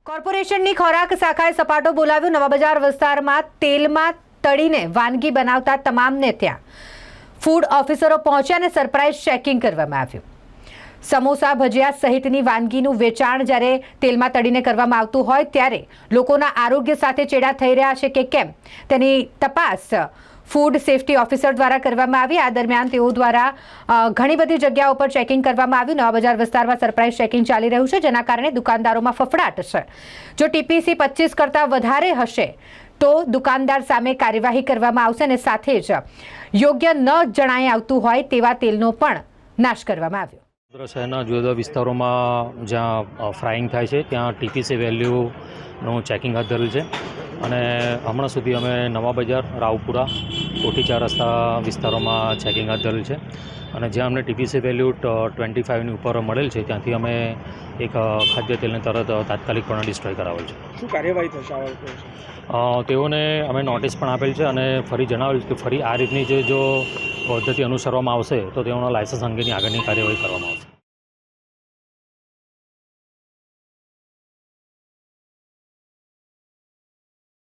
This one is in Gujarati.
કોર્પોરેશનની ખોરાક શાખાએ સપાટો બોલાવ્યો। નવા બજાર વિસ્તારમાં તેલમાં તળીને વાનગી બનાવતા તમામને ત્યાં ફૂડ ઓફિસરો પહોંચ્યા અને સરપ્રાઇઝ ચેકિંગ કરવામાં આવ્યું। સમોસા ભજીયા સહિતની વાનગીનું વેચાણ જ્યારે તેલમાં તળીને કરવામાં આવતું હોય ત્યારે લોકોના આરોગ્ય સાથે ચેડા થઈ રહ્યા છે કે કેમ તેની તપાસ ફૂડ સેફટી ઓફિસર દ્વારા કરવામાં આવી। આ દરમિયાન તેઓ દ્વારા ઘણી બધી જગ્યાઓ પર ચેકિંગ કરવામાં આવ્યું। નવા બજાર વિસ્તારમાં સરપ્રાઇઝ ચેકિંગ ચાલી રહ્યું છે, જેના કારણે દુકાનદારોમાં ફફડાટ છે। જો ટીપીસી 25 કરતાં વધારે હશે તો દુકાનદાર સામે કાર્યવાહી કરવામાં આવશે અને સાથે જ યોગ્ય ન જણાઈ આવતું હોય તેવા તેલનો પણ નાશ કરવામાં આવ્યો। શહેરના જુદા જુદા વિસ્તારોમાં જ્યાં ફ્રાઈંગ થાય છે ત્યાં ટીપીસી વેલ્યુનું ચેકિંગ હાથ ધરેલ છે અને હમણાં સુધી અમે નવા બજાર, રાવપુરા, કોઠી ચાર રસ્તા વિસ્તારોમાં ચેકિંગ હાથ ધરેલ છે અને જ્યાં અમને ટીપીસી વેલ્યુ 25ની ઉપર મળેલ છે ત્યાંથી અમે એક ખાદ્ય તેલને તરત તાત્કાલિકપણે ડિસ્ટ્રોય કરાવેલ છે। શું કાર્યવાહી થશે? તેઓને અમે નોટિસ પણ આપેલ છે અને ફરી જણાવેલ છે કે ફરી આ રીતની જો પદ્ધતિ અનુસરવામાં આવશે તો તેઓના લાયસન્સ અંગેની આગળની કાર્યવાહી કરવામાં આવશે।